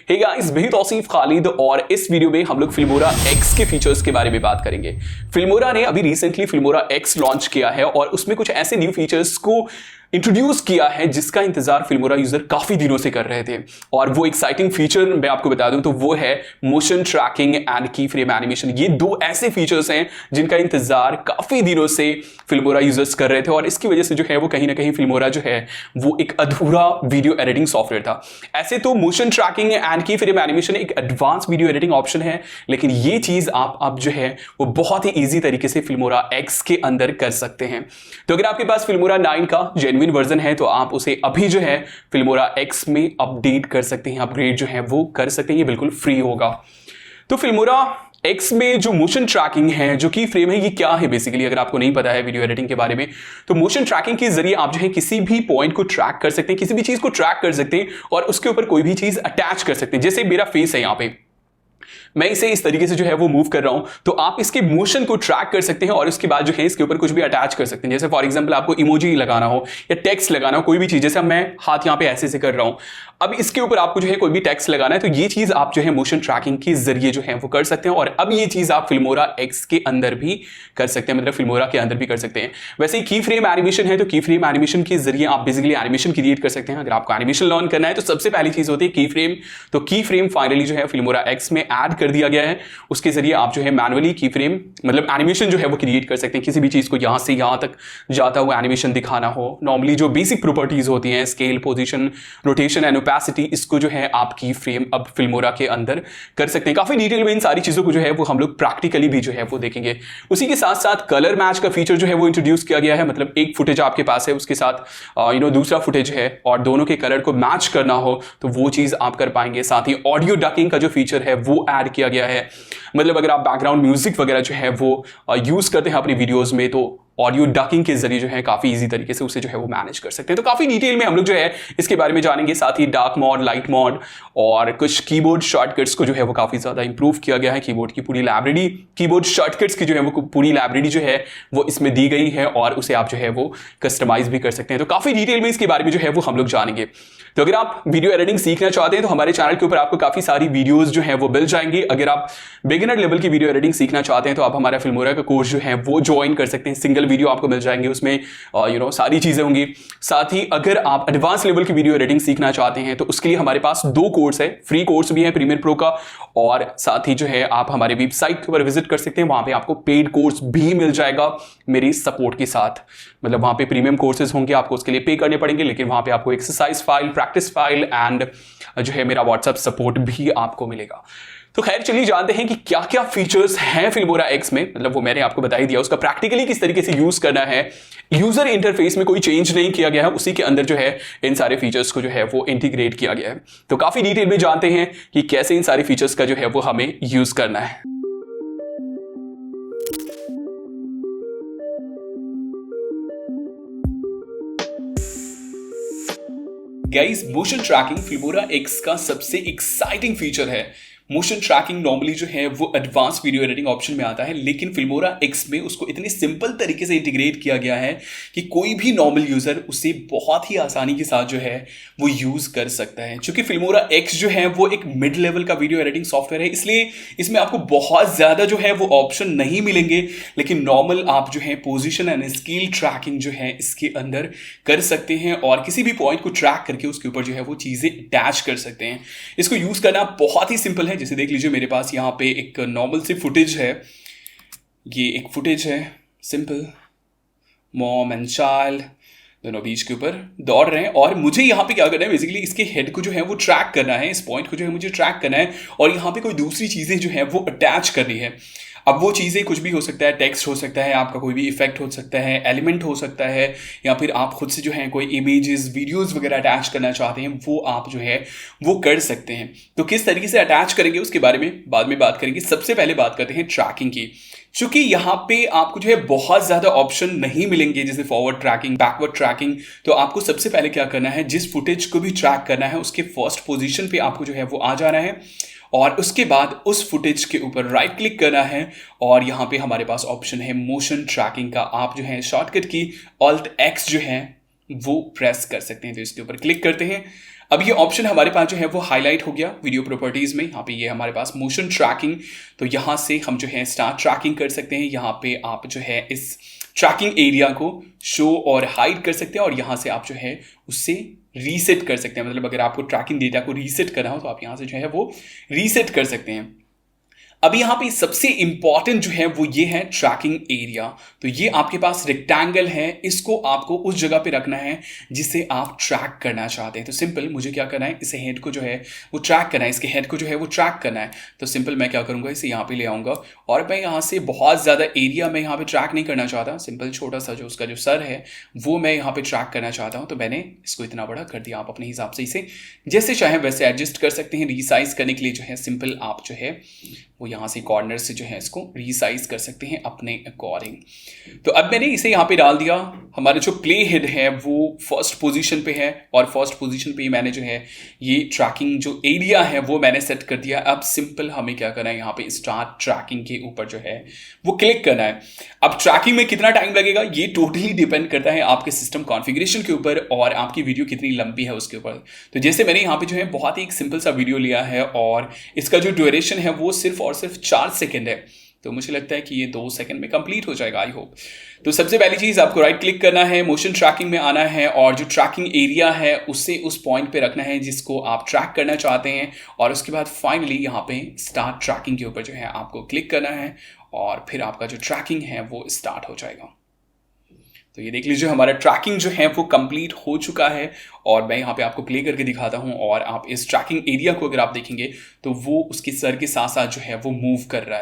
Hey guys, मैं तौसीफ खालिद और इस वीडियो में हम लोग फिल्मोरा एक्स के फीचर्स के बारे में बात करेंगे। फिल्मोरा ने अभी रिसेंटली फिल्मोरा एक्स लॉन्च किया है और उसमें कुछ ऐसे न्यू फीचर्स को इंट्रोड्यूस किया है जिसका इंतजार फिल्मोरा यूजर काफी दिनों से कर रहे थे। और वो एक्साइटिंग फीचर मैं आपको बता दूं तो वो है मोशन ट्रैकिंग एंड की फ्रेम एनिमेशन। ये दो ऐसे फीचर्स हैं जिनका इंतजार काफी दिनों से फिल्मोरा यूजर्स कर रहे थे और इसकी वजह से जो है वो कहीं ना कहीं फिल्मोरा जो है वो एक अधूरा वीडियो एडिटिंग सॉफ्टवेयर था। ऐसे तो मोशन ट्रैकिंग एंड की फ्रेम एनिमेशन एक एडवांस वीडियो एडिटिंग ऑप्शन है, लेकिन ये चीज आप जो है वो बहुत ही ईजी तरीके से फिल्मोरा एक्स के अंदर कर सकते हैं। तो अगर आपके पास फिल्मोरा 9 का जेन्युइन वर्जन है तो आप उसे अभी जो है फिल्मोरा एक्स में अपडेट कर सकते हैं, अपग्रेड जो है वो कर सकते हैं, ये बिल्कुल फ्री होगा। तो फिल्मोरा एक्स में जो मोशन ट्रैकिंग है, जो की फ्रेम है, ये क्या है बेसिकली अगर आपको नहीं पता है वीडियो एडिटिंग के बारे में, तो मोशन ट्रैकिंग के जरिए आप जो है किसी भी पॉइंट को ट्रैक कर सकते हैं, किसी भी चीज को ट्रैक कर सकते हैं और उसके ऊपर कोई भी चीज अटैच कर सकते हैं। जैसे मेरा फेस है, यहां पे मैं इसे इस तरीके से जो है वो मूव कर रहा हूं तो आप इसके मोशन को ट्रैक कर सकते हैं और उसके बाद जो है इसके ऊपर कुछ भी अटैच कर सकते हैं। जैसे फॉर एग्जांपल आपको इमोजी लगाना हो या टेक्स्ट लगाना हो, कोई भी चीज, जैसे मैं हाथ यहां पे ऐसे से कर रहा हूं, अब इसके ऊपर आपको जो है कोई भी टेक्स्ट लगाना है तो ये चीज आप जो है मोशन ट्रैकिंग के जरिए जो है वो कर सकते हैं। और अब ये चीज आप फिल्मोरा एक्स के अंदर भी कर सकते हैं, मतलब फिल्मोरा के अंदर भी कर सकते हैं। वैसे की फ्रेम एनिमेशन है तो की फ्रेम एनिमेशन के जरिए आप बेसिकली एनिमेशन क्रिएट कर सकते हैं। अगर आपको एनिमेशन लर्न करना है तो सबसे पहली चीज होती है की फ्रेम। तो की फ्रेम फाइनली जो है फिल्मोरा एक्स में ऐड कर दिया गया है। उसके जरिए आप जो है मैनुअली की फ्रेम मतलब एनिमेशन जो है वो क्रिएट कर सकते हैं। किसी भी चीज को यहां से यहां तक जाता हुआ एनिमेशन दिखाना हो, नॉर्मली जो बेसिक प्रॉपर्टीज होती हैं, scale, position, rotation and opacity, इसको जो है आप की फ्रेम अब फिल्मोरा के अंदर कर सकते हैं। काफी डिटेल में इन सारी चीजों को जो है वो हम लोग प्रैक्टिकली भी जो है वो देखेंगे। उसी के साथ साथ कलर मैच का फीचर जो है वो इंट्रोड्यूस किया गया है। मतलब एक फुटेज आपके पास है, उसके साथ दूसरा फुटेज है और दोनों के कलर को मैच करना हो तो वो चीज आप कर पाएंगे। साथ ही ऑडियो डकिंग का जो फीचर है वो ऐड किया गया है। मतलब अगर आप बैकग्राउंड म्यूजिक वगैरह जो है वो यूज करते हैं अपनी वीडियोस में तो ऑडियो डकिंग के जरिए जो है काफी इजी तरीके से उसे जो है वो मैनेज कर सकते हैं। तो काफी डिटेल में हम लोग जो है इसके बारे में जानेंगे। साथ ही डार्क मोड, लाइट मोड और कुछ कीबोर्ड शॉर्टकट्स को जो है वो काफी ज्यादा इंप्रूव किया गया है। कीबोर्ड की पूरी लाइब्रेरी, कीबोर्ड शॉर्टकट्स की जो है वो पूरी लाइब्रेरी जो है वो इसमें दी गई है और उसे आप जो है वो कस्टमाइज भी कर सकते हैं। तो काफी डिटेल में इसके बारे में जो है वो हम लोग जानेंगे। तो अगर आप वीडियो एडिटिंग सीखना चाहते हैं तो हमारे चैनल के ऊपर आपको काफी सारी वीडियोस जो है वो मिल जाएंगी। अगर आप बिगिनर लेवल की वीडियो एडिटिंग सीखना चाहते हैं तो आप हमारा फिल्मोरा का कोर्स जो है वो ज्वाइन कर सकते हैं। सिंगल वीडियो आपको मिल जाएंगे, उसमें सारी चीजें होंगी। साथ ही अगर आप एडवांस लेवल की वीडियो एडिटिंग सीखना चाहते हैं तो उसके लिए हमारे पास 2 कोर्स है। फ्री कोर्स भी है प्रीमियर प्रो का, और साथ ही जो है आप हमारे वेबसाइट के ऊपर विजिट कर सकते हैं, वहां पे आपको पेड कोर्स भी मिल जाएगा मेरी सपोर्ट के साथ। मतलब वहां पे प्रीमियम कोर्सेज होंगे, आपको उसके लिए पे करने पड़ेंगे, लेकिन वहां पे आपको exercise file, practice file and जो है मेरा व्हाट्सएप सपोर्ट भी आपको मिलेगा। तो खैर चलिए जानते हैं कि क्या क्या फीचर्स हैं फिल्मोरा एक्स में। मतलब वो मैंने आपको बता ही दिया, उसका प्रैक्टिकली किस तरीके से यूज करना है। यूजर इंटरफेस में कोई चेंज नहीं किया गया है, उसी के अंदर जो है इन सारे फीचर्स को जो है वो इंटीग्रेट किया गया है। तो काफी डिटेल में जानते हैं कि कैसे इन सारे फीचर्स का जो है वो हमें यूज करना है। Guys, motion tracking Filmora x का सबसे एक्साइटिंग फीचर है। मोशन ट्रैकिंग नॉर्मली जो है वो एडवांस वीडियो एडिटिंग ऑप्शन में आता है, लेकिन फिल्मोरा एक्स में उसको इतनी सिंपल तरीके से इंटीग्रेट किया गया है कि कोई भी नॉर्मल यूजर उसे बहुत ही आसानी के साथ जो है वो यूज कर सकता है। क्योंकि फिल्मोरा एक्स जो है वो एक मिड लेवल का वीडियो एडिटिंग सॉफ्टवेयर है, इसलिए इसमें आपको बहुत ज्यादा जो है वो ऑप्शन नहीं मिलेंगे, लेकिन नॉर्मल आप जो है पोजिशन एंड स्केल ट्रैकिंग जो है इसके अंदर कर सकते हैं और किसी भी पॉइंट को ट्रैक करके उसके ऊपर जो है वो चीजें अटैच कर सकते हैं। इसको यूज करना बहुत ही सिंपल है। जैसे देख लीजिए मेरे पास यहाँ पे एक नॉर्मल सी फुटेज है, ये एक फुटेज है सिंपल, मॉम एंड चाइल्ड दोनों बीच के ऊपर दौड़ रहे हैं और मुझे यहाँ पे क्या करना है, बेसिकली इसके हेड को जो है वो ट्रैक करना है, इस पॉइंट को जो है मुझे ट्रैक करना है और यहाँ पे कोई दूसरी चीजें जो है वो अटैच करनी है। अब वो चीज़ें कुछ भी हो सकता है, टेक्स्ट हो सकता है, आपका कोई भी इफेक्ट हो सकता है, एलिमेंट हो सकता है, या फिर आप खुद से जो है कोई इमेजेस, वीडियोस वगैरह अटैच करना चाहते हैं, वो आप जो है वो कर सकते हैं। तो किस तरीके से अटैच करेंगे उसके बारे में बाद में बात करेंगे। सबसे पहले बात करते हैं ट्रैकिंग की। चूंकि यहाँ पे आपको जो है बहुत ज़्यादा ऑप्शन नहीं मिलेंगे, जैसे फॉरवर्ड ट्रैकिंग, बैकवर्ड ट्रैकिंग, तो आपको सबसे पहले क्या करना है, जिस फुटेज को भी ट्रैक करना है उसके फर्स्ट पोजीशन पे आपको जो है वो आ जाना है और उसके बाद उस फुटेज के ऊपर राइट क्लिक करना है और यहाँ पे हमारे पास ऑप्शन है मोशन ट्रैकिंग का। आप जो है शॉर्टकट की Alt X जो है वो प्रेस कर सकते हैं। तो इसके ऊपर क्लिक करते हैं। अब ये ऑप्शन हमारे पास जो है वो हाईलाइट हो गया वीडियो प्रॉपर्टीज में। यहाँ पे ये हमारे पास मोशन ट्रैकिंग, तो यहाँ से हम जो है स्टार्ट ट्रैकिंग कर सकते हैं। यहाँ पे आप जो है इस ट्रैकिंग एरिया को शो और हाइड कर सकते हैं और यहाँ से आप जो है उससे रीसेट कर सकते हैं। मतलब अगर आपको ट्रैकिंग डेटा को रीसेट करना हो तो आप यहाँ से जो है वो रीसेट कर सकते हैं। अब यहाँ पे सबसे इंपॉर्टेंट जो है वो ये है ट्रैकिंग एरिया। तो ये आपके पास रेक्टेंगल है, इसको आपको उस जगह पे रखना है जिसे आप ट्रैक करना चाहते हैं। तो सिंपल मुझे क्या करना है, इसे हेड को जो है वो ट्रैक करना है, इसके हेड को जो है वो ट्रैक करना है। तो सिंपल मैं क्या करूंगा, इसे यहाँ पे ले आऊंगा और मैं यहाँ से बहुत ज़्यादा एरिया मैं यहाँ पे ट्रैक नहीं करना चाहता। सिंपल छोटा सा जो उसका जो सर है वो मैं यहाँ पे ट्रैक करना चाहता हूँ। तो मैंने इसको इतना बड़ा कर दिया। आप अपने हिसाब से इसे जैसे चाहे वैसे एडजस्ट कर सकते हैं। रीसाइज करने के लिए जो है सिंपल आप जो है वो यहाँ से कॉर्नर से जो है इसको रीसाइज कर सकते हैं अपने अकॉर्डिंग। तो अब मैंने इसे यहाँ पे डाल दिया। हमारा जो प्ले हेड है वो फर्स्ट पोजीशन पे है और फर्स्ट पोजीशन पे ही मैंने जो है ये ट्रैकिंग जो एरिया है वो मैंने सेट कर दिया। अब सिंपल हमें क्या करना है, यहाँ पे स्टार्ट ट्रैकिंग के ऊपर जो है वो क्लिक करना है। अब ट्रैकिंग में कितना टाइम लगेगा ये टोटली डिपेंड करता है आपके सिस्टम कॉन्फ़िगरेशन के ऊपर और आपकी वीडियो कितनी लंबी है उसके ऊपर। तो जैसे मैंने यहाँ पे जो है बहुत ही एक सिंपल सा वीडियो लिया है और इसका जो ड्यूरेशन है वो सिर्फ और सिर्फ 4 सेकंड है। तो मुझे लगता है कि ये 2 सेकंड में कंप्लीट हो जाएगा, आई होप। तो सबसे पहली चीज आपको राइट क्लिक करना है, मोशन ट्रैकिंग में आना है और जो ट्रैकिंग एरिया है उससे उस पॉइंट पे रखना है जिसको आप ट्रैक करना चाहते हैं और उसके बाद फाइनली यहाँ पे स्टार्ट ट्रैकिंग के ऊपर जो है आपको क्लिक करना है और फिर आपका जो ट्रैकिंग है वो स्टार्ट हो जाएगा। तो ये देख लीजिए हमारा ट्रैकिंग जो है वो कंप्लीट हो चुका है और मैं यहाँ पे आपको प्ले करके दिखाता हूँ। और आप इस ट्रैकिंग एरिया को अगर आप देखेंगे तो वो उसके सर के साथ साथ जो है वो मूव कर रहा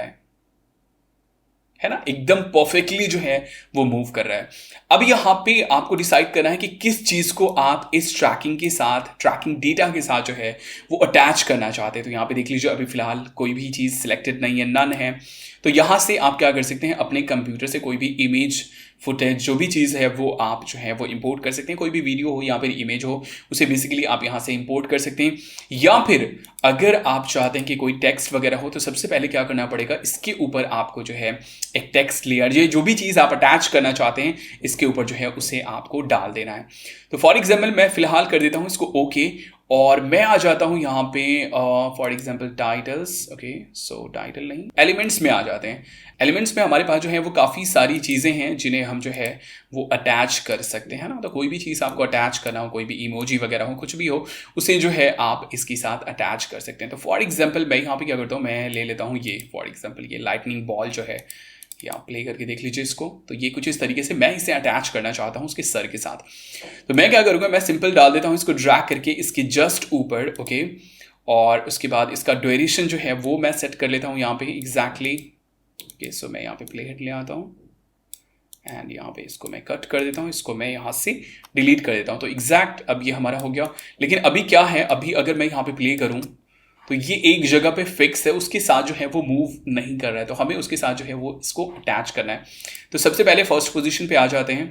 है ना, एकदम परफेक्टली जो है वो मूव कर रहा है। अब यहाँ पे आपको डिसाइड करना है कि किस चीज को आप इस ट्रैकिंग के साथ, ट्रैकिंग डेटा के साथ जो है वो अटैच करना चाहते हैं। तो यहाँ पे देख लीजिए अभी फिलहाल कोई भी चीज सिलेक्टेड नहीं है, नन है। तो यहाँ से आप क्या कर सकते हैं, अपने कंप्यूटर से कोई भी इमेज, फुटेज, जो भी चीज़ है वो आप जो है वो इंपोर्ट कर सकते हैं। कोई भी वीडियो हो या फिर इमेज हो उसे बेसिकली आप यहाँ से इंपोर्ट कर सकते हैं। या फिर अगर आप चाहते हैं कि कोई टेक्स्ट वगैरह हो तो सबसे पहले क्या करना पड़ेगा, इसके ऊपर आपको जो है एक टेक्स्ट लेयर, ये जो भी चीज़ आप अटैच करना चाहते हैं इसके ऊपर जो है उसे आपको डाल देना है। तो फॉर एग्जाम्पल मैं फिलहाल कर देता हूँ इसको ओके और मैं आ जाता हूँ यहाँ पे for example titles, okay so title नहीं, एलिमेंट्स में आ जाते हैं। एलिमेंट्स में हमारे पास जो है वो काफ़ी सारी चीज़ें हैं जिन्हें हम जो है वो अटैच कर सकते हैं ना। तो कोई भी चीज़ आपको अटैच करना हो, कोई भी इमोजी वगैरह हो, कुछ भी हो, उसे जो है आप इसके साथ अटैच कर सकते हैं। तो फॉर एग्जाम्पल मैं यहाँ पे क्या करता हूँ, मैं ले लेता हूँ ये फॉर एग्जाम्पल ये लाइटनिंग बॉल जो है, ये आप प्ले करके देख लीजिए इसको। तो ये कुछ इस तरीके से मैं इसे अटैच करना चाहता हूँ उसके सर के साथ। तो मैं क्या करूँगा, मैं सिंपल डाल देता हूँ इसको ड्रैग करके इसके जस्ट ऊपर, ओके। और उसके बाद इसका ड्यूरेशन जो है वो मैं सेट कर लेता हूँ यहाँ पे एग्जैक्टली, ओके। सो मैं यहाँ पे प्ले हेड ले आता हूँ एंड यहाँ पे इसको मैं कट कर देता हूँ, इसको मैं यहाँ से डिलीट कर देता हूँ। तो एग्जैक्ट अब ये हमारा हो गया। लेकिन अभी क्या है, अभी अगर मैं यहाँ पे प्ले करूँ तो ये एक जगह पे फिक्स है, उसके साथ जो है वो मूव नहीं कर रहा है। तो हमें उसके साथ जो है वो इसको अटैच करना है। तो सबसे पहले फर्स्ट पोजीशन पे आ जाते हैं,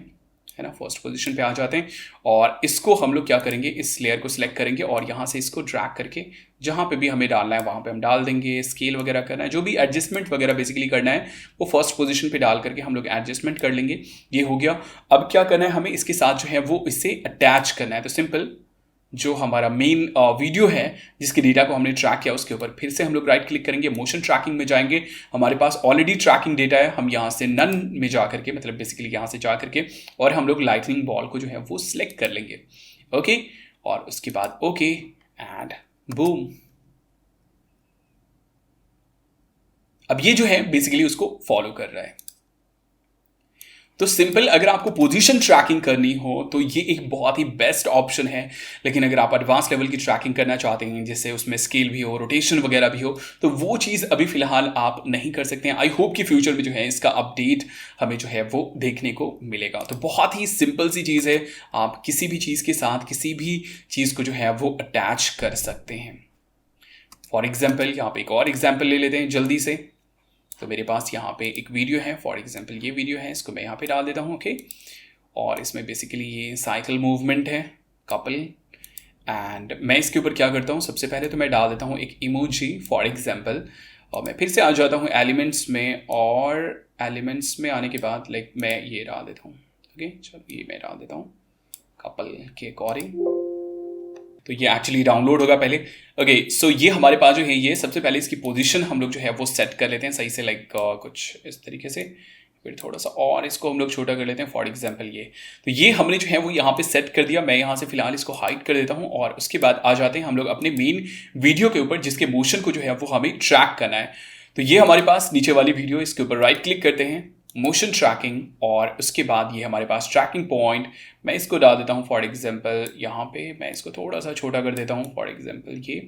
है ना, फर्स्ट पोजीशन पे आ जाते हैं और इसको हम लोग क्या करेंगे, इस लेयर को सिलेक्ट करेंगे और यहाँ से इसको ड्रैग करके जहाँ पे भी हमें डालना है वहाँ पे हम डाल देंगे। स्केल वगैरह करना है, जो भी एडजस्टमेंट वगैरह बेसिकली करना है वो फर्स्ट पोजीशन पे डाल करके हम लोग एडजस्टमेंट कर लेंगे। ये हो गया। अब क्या करना है, हमें इसके साथ जो है वो इसे अटैच करना है। तो सिंपल जो हमारा मेन वीडियो है जिसके डेटा को हमने ट्रैक किया उसके ऊपर फिर से हम लोग राइट क्लिक करेंगे, मोशन ट्रैकिंग में जाएंगे। हमारे पास ऑलरेडी ट्रैकिंग डेटा है, हम यहाँ से नन में जा करके, मतलब बेसिकली यहाँ से जा करके और हम लोग लाइटनिंग बॉल को जो है वो सिलेक्ट कर लेंगे, ओके। और उसके बाद ओके एंड बूम। अब ये जो है बेसिकली उसको फॉलो कर रहा है। तो सिंपल अगर आपको पोजीशन ट्रैकिंग करनी हो तो ये एक बहुत ही बेस्ट ऑप्शन है। लेकिन अगर आप एडवांस लेवल की ट्रैकिंग करना चाहते हैं जिससे उसमें स्केल भी हो, रोटेशन वगैरह भी हो, तो वो चीज़ अभी फिलहाल आप नहीं कर सकते हैं। आई होप कि फ्यूचर में जो है इसका अपडेट हमें जो है वो देखने को मिलेगा। तो बहुत ही सिंपल सी चीज़ है, आप किसी भी चीज़ के साथ किसी भी चीज़ को जो है वो अटैच कर सकते हैं। फॉर एग्जाम्पल यहाँ पे एक और एग्जाम्पल ले लेते हैं जल्दी से। तो मेरे पास यहाँ पे एक वीडियो है, फॉर एग्जांपल ये वीडियो है, इसको मैं यहाँ पे डाल देता हूँ, ओके। और इसमें बेसिकली ये साइकिल मूवमेंट है, कपल। एंड मैं इसके ऊपर क्या करता हूँ, सबसे पहले तो मैं डाल देता हूँ एक इमोजी फॉर एग्जांपल और मैं फिर से आ जाता हूँ एलिमेंट्स में और एलिमेंट्स में आने के बाद लाइक मैं ये डाल देता हूँ, ओके। चलो ये मैं डाल देता हूँ कपल के अकॉर्डिंग। तो ये एक्चुअली डाउनलोड होगा पहले। ओके, सो ये हमारे पास जो है, ये सबसे पहले इसकी पोजीशन हम लोग जो है वो सेट कर लेते हैं सही से, लाइक कुछ इस तरीके से। फिर थोड़ा सा और इसको हम लोग छोटा कर लेते हैं, फॉर एग्जांपल ये। तो ये हमने जो है वो यहाँ पे सेट कर दिया। मैं यहाँ से फिलहाल इसको हाइड कर देता हूँ और उसके बाद आ जाते हैं हम लोग अपने मेन वीडियो के ऊपर, जिसके मोशन को जो है वो हमें ट्रैक करना है। तो ये हमारे पास नीचे वाली वीडियो, इसके ऊपर राइट क्लिक करते हैं, मोशन ट्रैकिंग, और उसके बाद ये हमारे पास ट्रैकिंग पॉइंट, मैं इसको डाल देता हूँ फॉर एग्जांपल यहाँ पे। मैं इसको थोड़ा सा छोटा कर देता हूँ, फॉर एग्जांपल ये।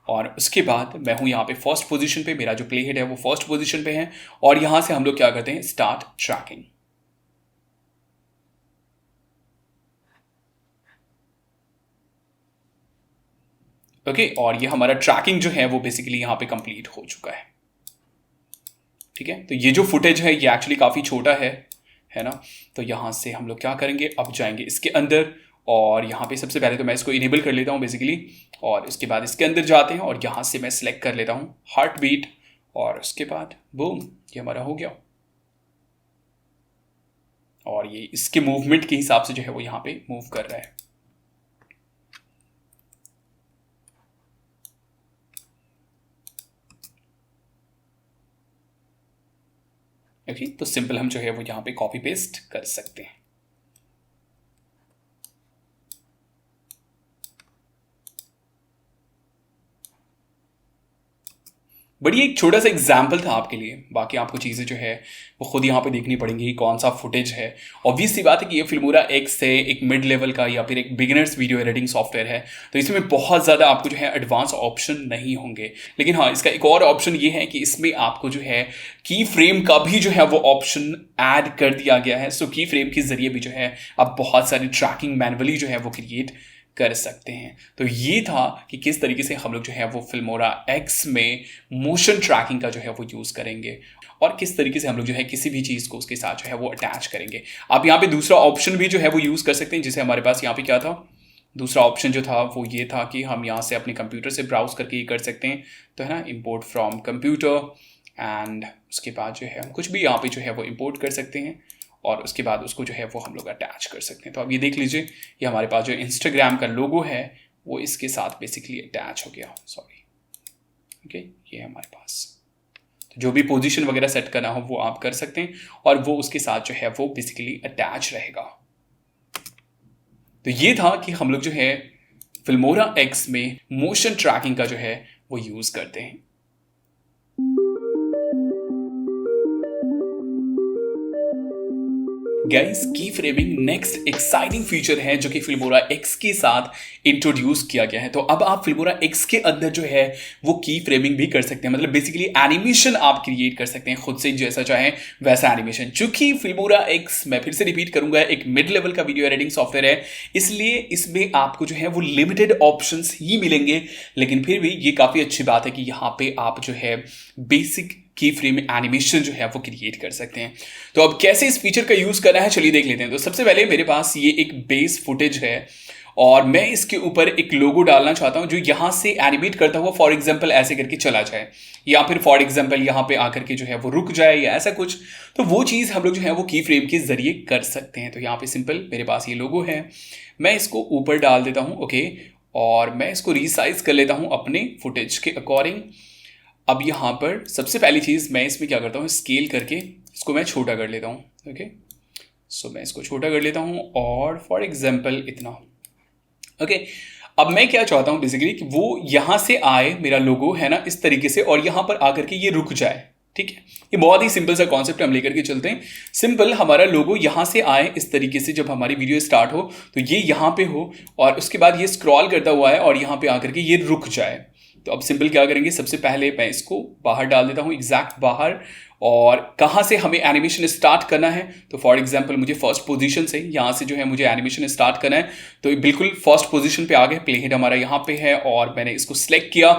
और उसके बाद मैं हूँ यहाँ पे फर्स्ट पोजीशन पे, मेरा जो प्ले हेड है वो फर्स्ट पोजीशन पे है, और यहाँ से हम लोग क्या करते हैं, स्टार्ट ट्रैकिंग। ओके, और ये हमारा ट्रैकिंग जो है वो बेसिकली यहाँ पे कंप्लीट हो चुका है। ठीक है, तो ये जो फुटेज है ये एक्चुअली काफ़ी छोटा है ना। तो यहाँ से हम लोग क्या करेंगे, अब जाएंगे इसके अंदर, और यहाँ पे सबसे पहले तो मैं इसको इनेबल कर लेता हूँ बेसिकली, और इसके बाद इसके अंदर जाते हैं और यहाँ से मैं सिलेक्ट कर लेता हूँ हार्ट बीट, और उसके बाद बूम, ये हमारा हो गया। और ये इसके मूवमेंट के हिसाब से जो है वो यहाँ पे मूव कर रहा है। ओके, तो सिंपल हम जो है वो यहाँ पे कॉपी पेस्ट कर सकते हैं। बड़ी एक छोटा सा एग्जाम्पल था आपके लिए, बाकी आपको चीज़ें जो है वो खुद यहाँ पे देखनी पड़ेंगी, कौन सा फुटेज है। ऑब्वियस सी बात है कि ये फिल्मोरा एक्स है, एक मिड लेवल का या फिर एक बिगिनर्स वीडियो एडिटिंग सॉफ्टवेयर है, तो इसमें बहुत ज़्यादा आपको जो है एडवांस ऑप्शन नहीं होंगे। लेकिन हाँ, इसका एक और ऑप्शन ये है कि इसमें आपको जो है की फ्रेम का भी जो है वो ऑप्शन ऐड कर दिया गया है। सो की फ्रेम के जरिए भी जो है आप बहुत सारी ट्रैकिंग मैनुअली जो है वो क्रिएट कर सकते हैं। तो ये था कि किस तरीके से हम लोग जो है वो फिल्मोरा एक्स में मोशन ट्रैकिंग का जो है वो यूज़ करेंगे, और किस तरीके से हम लोग जो है किसी भी चीज़ को उसके साथ जो है वो अटैच करेंगे। आप यहाँ पे दूसरा ऑप्शन भी जो है वो यूज़ कर सकते हैं, जिसे हमारे पास यहाँ पे क्या था, दूसरा ऑप्शन जो था वो ये था कि हम यहाँ से अपने कंप्यूटर से ब्राउज करके ये कर सकते हैं। तो है ना, इम्पोर्ट फ्रॉम कंप्यूटर, एंड उसके बाद जो है हम कुछ भी यहाँ पे जो है वो इम्पोर्ट कर सकते हैं, और उसके बाद उसको जो है वो हम लोग अटैच कर सकते हैं। तो अब ये देख लीजिए, ये हमारे पास जो इंस्टाग्राम का लोगो है वो इसके साथ बेसिकली अटैच हो गया। सॉरी, ओके, ये हमारे पास। तो जो भी पोजीशन वगैरह सेट करना हो वो आप कर सकते हैं, और वो उसके साथ जो है वो बेसिकली अटैच रहेगा। तो ये था कि हम लोग जो है फिल्मोरा एक्स में मोशन ट्रैकिंग का जो है वो यूज़ करते हैं। गाइस, की फ्रेमिंग नेक्स्ट एक्साइटिंग फीचर है जो कि फिल्मोरा एक्स के साथ इंट्रोड्यूस किया गया है। तो अब आप फिल्मोरा एक्स के अंदर जो है वो की फ्रेमिंग भी कर सकते हैं, मतलब बेसिकली एनिमेशन आप क्रिएट कर सकते हैं खुद से, जैसा चाहे वैसा एनिमेशन। चूंकि फिल्मोरा एक्स, मैं फिर से रिपीट करूंगा, एक मिड लेवल का वीडियो एडिटिंग सॉफ्टवेयर है, इसलिए इसमें आपको जो है वो लिमिटेड ऑप्शंस ही मिलेंगे। लेकिन फिर भी ये काफ़ी अच्छी बात है कि यहाँ पे आप जो है बेसिक की फ्रेम एनिमेशन जो है वो क्रिएट कर सकते हैं। तो अब कैसे इस फीचर का यूज़ करना है, चलिए देख लेते हैं। तो सबसे पहले मेरे पास ये एक बेस फुटेज है, और मैं इसके ऊपर एक लोगो डालना चाहता हूं जो यहां से एनिमेट करता हुआ फॉर एग्जांपल ऐसे करके चला जाए, या फिर फॉर एग्जांपल यहां पे आकर के जो है वो रुक जाए, या ऐसा कुछ। तो वो चीज़ हम लोग जो है वो की फ्रेम के जरिए कर सकते हैं। तो यहाँ पे सिंपल मेरे पास ये लोगो है, मैं इसको ऊपर डाल देता हूँ, ओके, और मैं इसको रीसाइज कर लेता हूँ अपने फुटेज के अकॉर्डिंग। अब यहाँ पर सबसे पहली चीज़ मैं इसमें क्या करता हूँ, स्केल करके इसको मैं छोटा कर लेता हूँ। ओके, सो मैं इसको छोटा कर लेता हूँ, और फॉर एग्जांपल इतना। ओके, अब मैं क्या चाहता हूँ बेसिकली कि वो यहाँ से आए, मेरा लोगो है ना इस तरीके से, और यहाँ पर आकर के ये रुक जाए। ठीक है, ये बहुत ही सिंपल सा कॉन्सेप्ट हम लेकर के चलते हैं। सिंपल हमारा लोगो यहाँ से आए इस तरीके से, जब हमारी वीडियो स्टार्ट हो तो ये यहाँ पे हो, और उसके बाद ये स्क्रॉल करता हुआ है और यहाँ पे आकर के ये रुक जाए। तो अब सिंपल क्या करेंगे, सबसे पहले मैं इसको बाहर डाल देता हूँ, एग्जैक्ट बाहर। और कहाँ से हमें एनिमेशन स्टार्ट करना है, तो फॉर एग्जांपल मुझे फर्स्ट पोजीशन से, यहाँ से जो है मुझे एनिमेशन स्टार्ट करना है। तो बिल्कुल फर्स्ट पोजीशन पे आ गए, प्ले हेड हमारा यहाँ पे है, और मैंने इसको सिलेक्ट किया,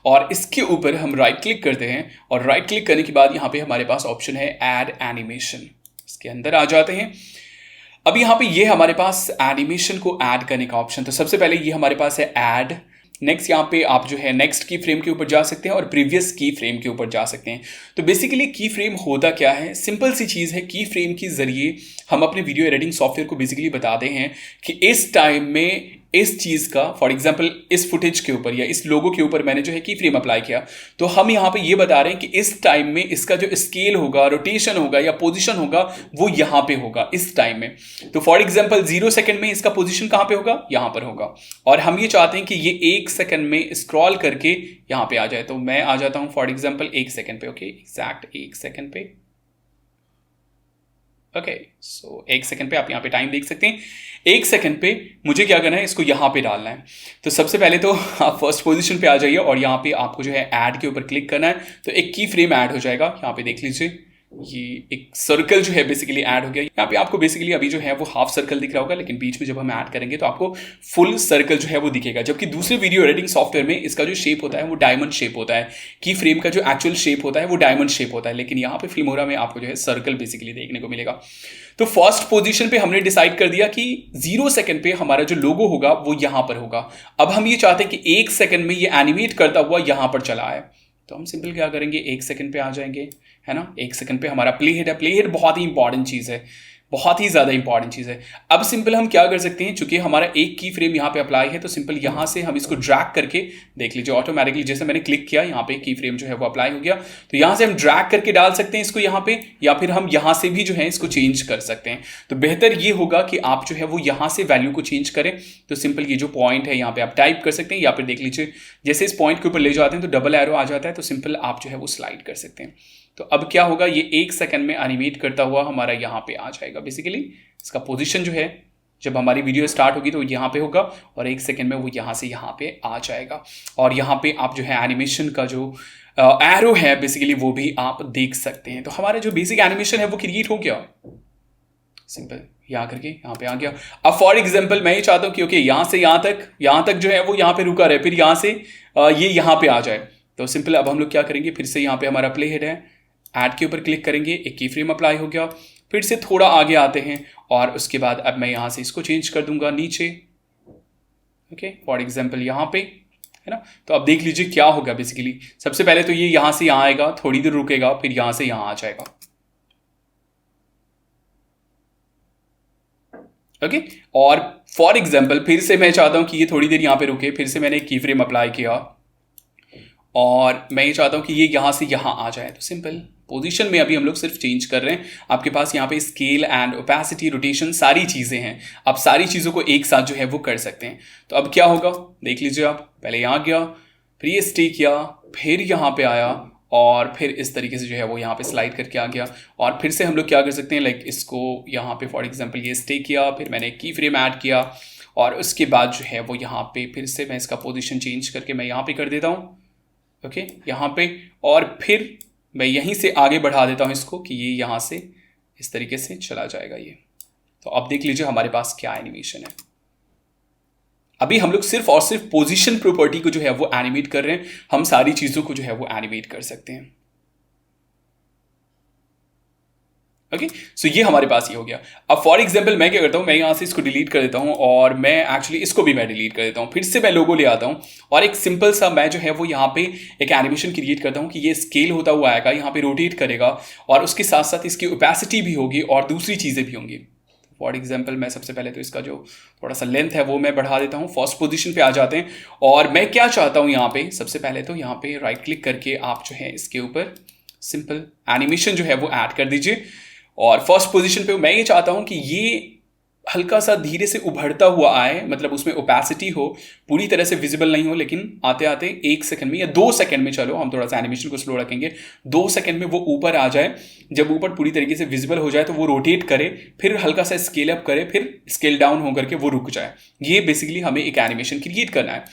और इसके ऊपर हम राइट क्लिक करते हैं, और राइट क्लिक करने के बाद यहाँ पे हमारे पास ऑप्शन है ऐड एनिमेशन। इसके अंदर आ जाते हैं। अब यहाँ पे ये हमारे पास एनिमेशन को ऐड करने का ऑप्शन, तो सबसे पहले ये हमारे पास है ऐड। नेक्स्ट यहाँ पे आप जो है नेक्स्ट की फ्रेम के ऊपर जा सकते हैं और प्रीवियस की फ्रेम के ऊपर जा सकते हैं। तो बेसिकली की फ्रेम होता क्या है, सिंपल सी चीज़ है। की फ्रेम के जरिए हम अपने वीडियो एडिटिंग सॉफ्टवेयर को बेसिकली बताते हैं कि इस टाइम में इस चीज का, फॉर एग्जांपल इस फुटेज के ऊपर या इस लोगो के ऊपर मैंने जो है की फ्रेम अप्लाई किया, तो हम यहाँ पे ये बता रहे हैं कि इस टाइम में इसका जो स्केल होगा, रोटेशन होगा या पोजीशन होगा, वो यहाँ पे होगा इस टाइम में। तो फॉर एग्जांपल 0 सेकंड में इसका पोजीशन कहाँ पे होगा, यहाँ पर होगा। और हम ये चाहते हैं कि ये 1 सेकंड में स्क्रॉल करके यहाँ पे आ जाए, तो मैं आ जाता हूँ फॉर एग्जांपल 1 सेकंड पे। ओके, एग्जैक्ट 1 सेकंड पे। ओके, सो 1 सेकंड पे आप यहाँ पे टाइम देख सकते हैं। 1 सेकंड पे मुझे क्या करना है, इसको यहाँ पे डालना है। तो सबसे पहले तो आप फर्स्ट पोजीशन पे आ जाइए और यहाँ पे आपको जो है ऐड के ऊपर क्लिक करना है, तो एक की फ्रेम ऐड हो जाएगा। यहाँ पे देख लीजिए, ये एक सर्कल जो है बेसिकली ऐड हो गया। यहाँ पे आपको बेसिकली अभी जो है वो हाफ सर्कल दिख रहा होगा, लेकिन बीच में जब हम ऐड करेंगे तो आपको फुल सर्कल जो है वो दिखेगा। जबकि दूसरे वीडियो एडिटिंग सॉफ्टवेयर में इसका जो शेप होता है वो डायमंड शेप होता है, की फ्रेम का जो एक्चुअल शेप होता है वो डायमंड शेप होता है, लेकिन यहाँ पे फिल्मोरा में आपको जो है सर्कल बेसिकली देखने को मिलेगा। तो फर्स्ट पोजीशन पे हमने डिसाइड कर दिया कि 0 सेकंड पे हमारा जो लोगो होगा वो यहां पर होगा। अब हम ये चाहते हैं कि 1 सेकंड में ये एनिमेट करता हुआ यहां पर चला आए, तो हम सिंपल क्या करेंगे, 1 सेकंड पे आ जाएंगे, है ना। 1 सेकंड पे हमारा प्ले हेड है। प्ले हेड बहुत ही इंपॉर्टेंट चीज़ है, बहुत ही ज़्यादा इंपॉर्टेंट चीज़ है। अब सिंपल हम क्या कर सकते हैं, चूंकि हमारा एक की फ्रेम यहाँ पे अप्लाई है, तो सिंपल यहाँ से हम इसको ड्रैग करके देख लीजिए ऑटोमेटिकली, जैसे मैंने क्लिक किया यहाँ पे की फ्रेम जो है वो अप्लाई हो गया। तो यहाँ से हम ड्रैग करके डाल सकते हैं इसको यहाँ पे, या फिर हम यहाँ से भी जो है इसको चेंज कर सकते हैं। तो बेहतर ये होगा कि आप जो है वो यहाँ से वैल्यू को चेंज करें। तो सिंपल ये जो पॉइंट है यहाँ पे आप टाइप कर सकते हैं, या फिर देख लीजिए जैसे इस पॉइंट के ऊपर ले जाते हैं तो डबल एरो आ जाता है, तो सिंपल आप जो है वो स्लाइड कर सकते हैं। तो अब क्या होगा, ये 1 सेकंड में एनिमेट करता हुआ हमारा यहाँ पे आ जाएगा। बेसिकली इसका पोजीशन जो है जब हमारी वीडियो स्टार्ट होगी तो यहाँ पे होगा, और 1 सेकंड में वो यहाँ से यहाँ पे आ जाएगा। और यहाँ पे आप जो है एनिमेशन का जो एरो है बेसिकली वो भी आप देख सकते हैं। तो हमारा जो बेसिक एनिमेशन है वो क्रिएट हो गया, सिंपल यहाँ करके यहाँ पे आ गया। अब फॉर एग्जाम्पल मैं ये चाहता हूँ कि ओके यहाँ से यहाँ तक जो है वो यहाँ पे रुका रहे, फिर यहाँ से ये यहाँ पे आ जाए। तो सिंपल अब हम लोग क्या करेंगे, फिर से यहाँ पे हमारा प्ले हेड है, ऐड के ऊपर क्लिक करेंगे, एक की फ्रेम अप्लाई हो गया। फिर से थोड़ा आगे आते हैं और उसके बाद अब मैं यहाँ से इसको चेंज कर दूंगा नीचे। ओके, फॉर एग्जाम्पल यहाँ पे, है ना। तो अब देख लीजिए क्या होगा बेसिकली, सबसे पहले तो ये यहाँ से यहाँ आएगा, थोड़ी देर रुकेगा, फिर यहाँ से यहाँ आ जाएगा। ओके, और फॉर एग्जाम्पल फिर से मैं चाहता हूँ कि ये थोड़ी देर यहाँ पे रुके, फिर से मैंने एक की फ्रेम अप्लाई किया और मैं ये चाहता हूँ कि ये यहाँ से यहाँ आ जाए। तो सिंपल पोजीशन में अभी हम लोग सिर्फ चेंज कर रहे हैं। आपके पास यहाँ पे स्केल एंड ओपेसिटी, रोटेशन सारी चीज़ें हैं, आप सारी चीज़ों को एक साथ जो है वो कर सकते हैं। तो अब क्या होगा देख लीजिए, आप पहले यहाँ गया, फिर ये स्टे किया, फिर यहाँ पे आया और फिर इस तरीके से जो है वो यहाँ पे स्लाइड करके आ गया। और फिर से हम लोग क्या कर सकते हैं, लाइक इसको यहाँ पे फॉर एग्जांपल ये स्टे किया, फिर मैंने की फ्रेम ऐड किया और उसके बाद जो है वो यहाँ पे फिर से मैं इसका पोजीशन चेंज करके मैं यहाँ पे कर देता हूँ। ओके, यहाँ पे, और फिर मैं यहीं से आगे बढ़ा देता हूँ इसको कि ये यहाँ से इस तरीके से चला जाएगा ये। तो अब देख लीजिए हमारे पास क्या एनिमेशन है। अभी हम लोग सिर्फ और सिर्फ पोजीशन प्रॉपर्टी को जो है वो एनिमेट कर रहे हैं, हम सारी चीज़ों को जो है वो एनिमेट कर सकते हैं। ओके, सो ये हमारे पास ये हो गया। अब फॉर एग्जांपल मैं क्या करता हूँ, मैं यहाँ से इसको डिलीट कर देता हूँ और मैं एक्चुअली इसको भी मैं डिलीट कर देता हूँ। फिर से मैं लोगो ले आता हूँ और एक सिंपल सा मैं जो है वो यहाँ पे एक एनिमेशन क्रिएट करता हूँ कि ये स्केल होता हुआ आएगा, यहाँ पे रोटेट करेगा और उसके साथ साथ इसकी ओपेसिटी भी होगी और दूसरी चीज़ें भी होंगी। फॉर एग्जाम्पल मैं सबसे पहले तो इसका जो थोड़ा सा लेंथ है वो मैं बढ़ा देता हूँ। फर्स्ट पोजीशन पे आ जाते हैं और मैं क्या चाहता हूँ, यहाँ पे सबसे पहले तो यहाँ पे राइट क्लिक करके आप जो है इसके ऊपर सिंपल एनिमेशन जो है वो ऐड कर दीजिए। और फर्स्ट पोजीशन पे मैं ये चाहता हूं कि ये हल्का सा धीरे से उभरता हुआ आए, मतलब उसमें ओपेसिटी हो, पूरी तरह से विजिबल नहीं हो, लेकिन आते आते 1 सेकंड में या 2 सेकंड में, चलो हम थोड़ा सा एनिमेशन को स्लो रखेंगे, 2 सेकंड में वो ऊपर आ जाए। जब ऊपर पूरी तरीके से विजिबल हो जाए तो वो रोटेट करे, फिर हल्का सा स्केल अप करे, फिर स्केल डाउन होकर के वो रुक जाए। ये बेसिकली हमें एक एनिमेशन क्रिएट करना है।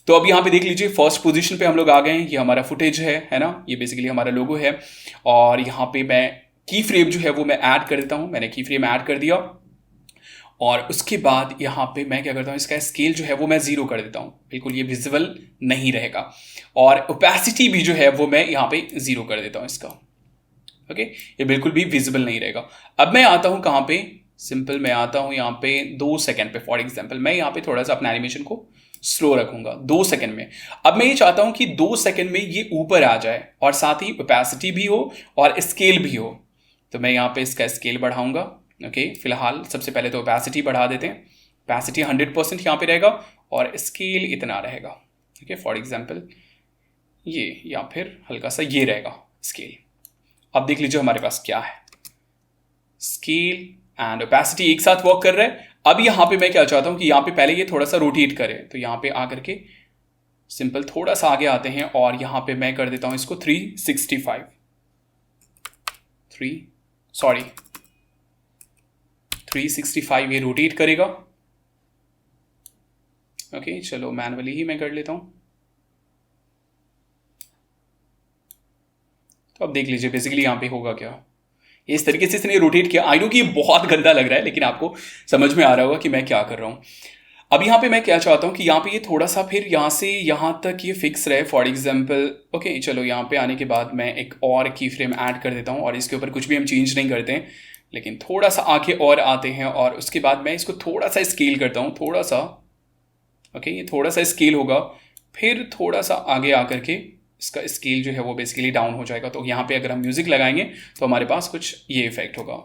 तो अब यहाँ पे देख लीजिए फर्स्ट पोजीशन पे हम लोग आ गए हैं, ये हमारा फुटेज है ना, ये बेसिकली हमारा लोगो है। और यहाँ पे मैं की फ्रेम जो है वो मैं ऐड कर देता हूँ, मैंने की फ्रेम ऐड कर दिया और उसके बाद यहाँ पे मैं क्या करता हूँ, इसका स्केल जो है वो मैं 0 कर देता हूँ, बिल्कुल ये विजिबल नहीं रहेगा। और ओपेसिटी भी जो है वो मैं यहाँ पे 0 कर देता हूँ इसका। ओके, ये बिल्कुल भी विजिबल नहीं रहेगा। अब मैं आता हूँ कहाँ पे, सिंपल मैं आता हूँ यहाँ पे 2 सेकंड पे। फॉर एग्जाम्पल मैं यहाँ पे थोड़ा सा अपना एनिमेशन को स्लो रखूंगा 2 सेकंड में। अब मैं ये चाहता हूँ कि 2 सेकंड में ये ऊपर आ जाए और साथ ही ओपेसिटी भी हो और स्केल भी हो। तो मैं यहाँ पे इसका स्केल बढ़ाऊंगा। ओके, फिलहाल सबसे पहले तो ओपेसिटी बढ़ा देते हैं ओपेसिटी 100% यहाँ पे रहेगा और स्केल इतना रहेगा, ठीक है, फॉर एग्जाम्पल ये, या फिर हल्का सा ये रहेगा स्केल। अब देख लीजिए हमारे पास क्या है, स्केल एंड ओपेसिटी एक साथ वर्क कर रहा है। अब यहाँ पे मैं क्या चाहता हूँ कि यहाँ पे पहले ये थोड़ा सा रोटेट करे, तो यहाँ पे आकर के सिंपल थोड़ा सा आगे आते हैं और यहाँ पे मैं कर देता हूँ इसको 365 ये रोटेट करेगा। ओके चलो मैनुअली ही मैं कर लेता हूँ। तो अब देख लीजिए बेसिकली यहाँ पे होगा क्या, इस तरीके से इसने रोटेट किया। आई नो कि ये बहुत गंदा लग रहा है, लेकिन आपको समझ में आ रहा होगा कि मैं क्या कर रहा हूँ। अब यहाँ पे मैं क्या चाहता हूँ कि यहाँ पे ये थोड़ा सा फिर यहाँ से यहाँ तक ये फिक्स रहे, फॉर एग्जाम्पल। ओके चलो यहाँ पे आने के बाद मैं एक और की फ्रेम ऐड कर देता हूँ और इसके ऊपर कुछ भी हम चेंज नहीं करते हैं, लेकिन थोड़ा सा आगे और आते हैं और उसके बाद मैं इसको थोड़ा सा स्केल करता हूँ, थोड़ा सा। ओके ये थोड़ा सा स्केल होगा, फिर थोड़ा सा आगे आकर के इसका स्केल जो है वो बेसिकली डाउन हो जाएगा। तो यहाँ पे अगर हम म्यूजिक लगाएंगे तो हमारे पास कुछ ये इफेक्ट होगा,